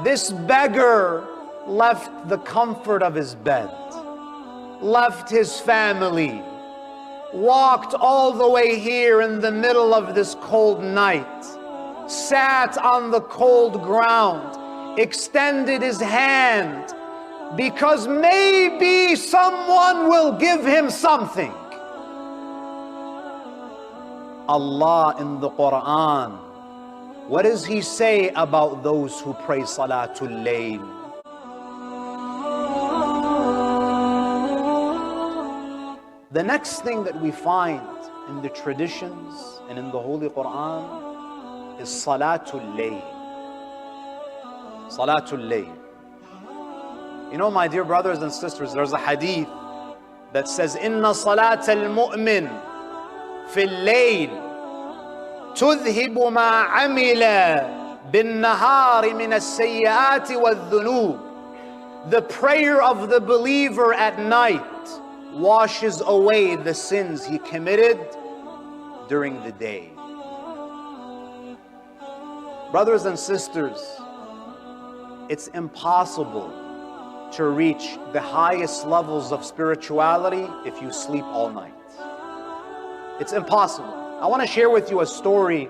This beggar left the comfort of his bed, left his family, walked all the way here in the middle of this cold night, sat on the cold ground, extended his hand, because maybe someone will give him something. Allah in the Quran, what does He say about those who pray Salatul Layl? The next thing that we find in the traditions and in the Holy Quran is Salatul Layl. Salatul Layl. You know, my dear brothers and sisters, there's a hadith that says, Inna salat al-mu'min fil layl tudhibu ma amila bin nahari min as-sayyiati wal-dhunub. The prayer of the believer at night washes away the sins he committed during the day. Brothers and sisters, it's impossible to reach the highest levels of spirituality if you sleep all night. It's impossible. I want to share with you a story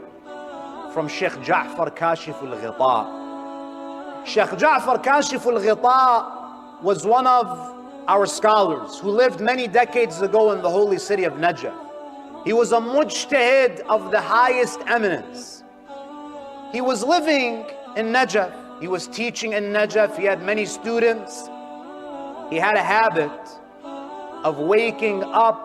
from Shaykh Ja'far Kashif al-Ghita. Shaykh Ja'far Kashif al-Ghita was one of our scholars who lived many decades ago in the holy city of Najaf. He was a mujtahid of the highest eminence. He was living in Najaf. He was teaching in Najaf. He had many students. He had a habit of waking up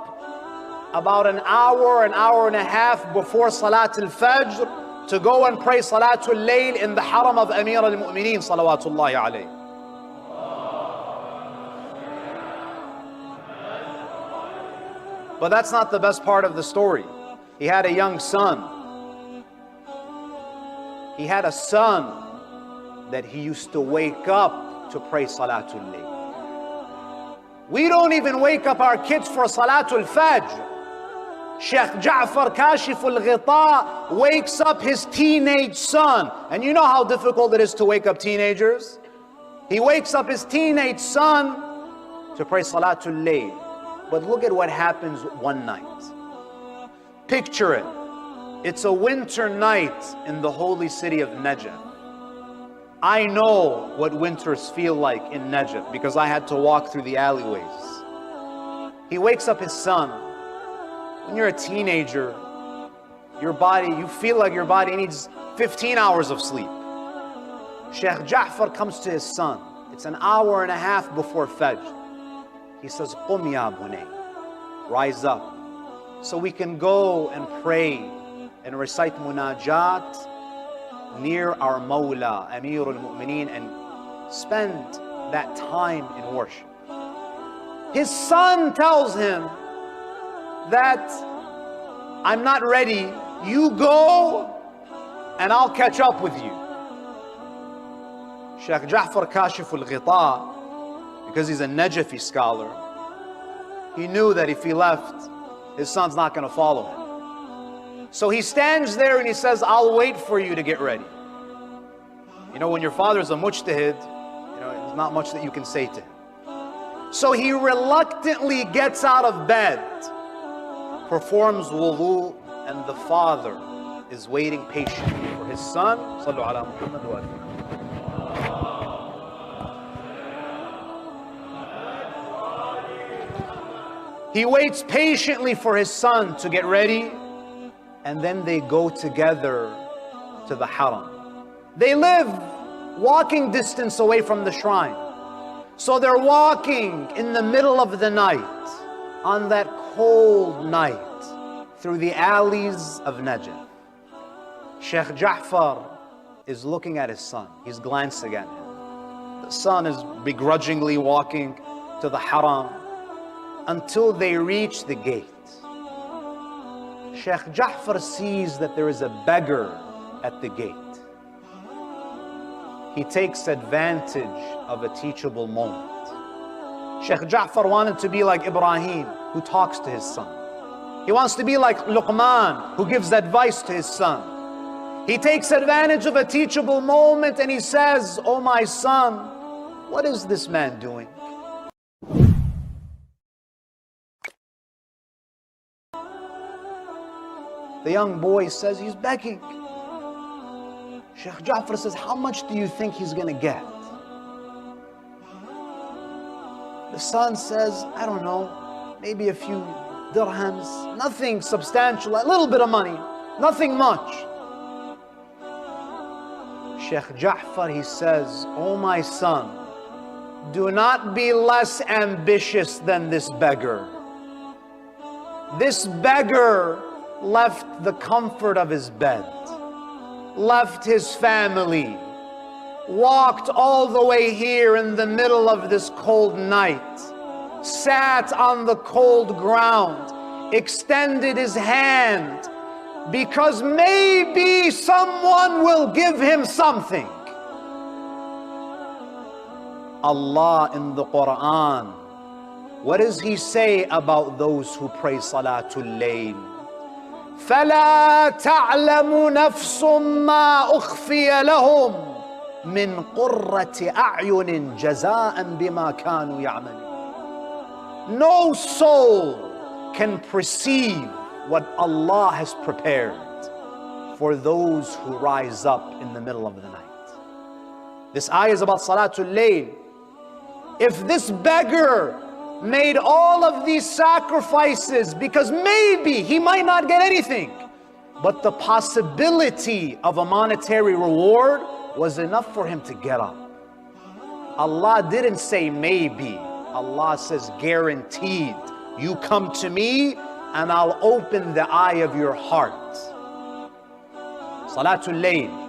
about an hour and a half before Salatul Fajr to go and pray Salatul Layl in the haram of Amir al-Mu'mineen salawatullahi alayhi. But that's not the best part of the story. He had a young son. He had a son that he used to wake up to pray Salatul Layl. We don't even wake up our kids for Salatul Fajr. Shaykh Ja'far Kashif al-Ghita wakes up his teenage son. And you know how difficult it is to wake up teenagers? He wakes up his teenage son to pray Salatul Layl. But look at what happens one night. Picture it. It's a winter night in the holy city of Najaf. I know what winters feel like in Najaf because I had to walk through the alleyways. He wakes up his son. When you're a teenager, you feel like your body needs 15 hours of sleep. Shaykh Ja'far comes to his son. It's an hour and a half before Fajr. He says, Qum ya bunay, rise up, so we can go and pray and recite munajat near our Mawla, Amir al-Mu'mineen, and spend that time in worship. His son tells him that I'm not ready, you go and I'll catch up with you. Shaykh Ja'far Kashif al-Ghita, because he's a Najafi scholar, he knew that if he left, his son's not going to follow him. So he stands there and he says, I'll wait for you to get ready. You know, when your father's a mujtahid, there's not much that you can say to him. So he reluctantly gets out of bed, performs wudu, and the father is waiting patiently for his son. Sallu ala Muhammad wa alihi. He waits patiently for his son to get ready, and then they go together to the haram. They live walking distance away from the shrine. So they're walking in the middle of the night, on that cold night, through the alleys of Najaf. Shaykh Ja'far is looking at his son. He's glancing at him. The son is begrudgingly walking to the haram, until they reach the gate. Shaykh Ja'far sees that there is a beggar at the gate. He takes advantage of a teachable moment. Shaykh Ja'far wanted to be like Ibrahim, who talks to his son. He wants to be like Luqman, who gives advice to his son. He takes advantage of a teachable moment and he says, "Oh my son, what is this man doing?" The young boy says he's begging. Shaykh Ja'far says, "How much do you think he's going to get?" The son says, "I don't know, maybe a few dirhams, nothing substantial, a little bit of money, nothing much." Shaykh Ja'far, he says, "Oh my son, do not be less ambitious than this beggar. This beggar left the comfort of his bed, left his family, walked all the way here in the middle of this cold night, sat on the cold ground, extended his hand, because maybe someone will give him something." Allah in the Quran, what does He say about those who pray Salatul Layl? فَلَا تَعْلَمُ نَفْسٌ مَا أُخْفِيَ لَهُمْ مِنْ قُرَّةِ أَعْيُنٍ جَزَاءً بِمَا كَانُوا يَعْمَلُونَ. No soul can perceive what Allah has prepared for those who rise up in the middle of the night. This ayah is about Salatul Layl. If this beggar made all of these sacrifices because maybe he might not get anything, but the possibility of a monetary reward was enough for him to get up. Allah didn't say maybe. Allah says guaranteed. You come to me and I'll open the eye of your heart. Salatul Layl.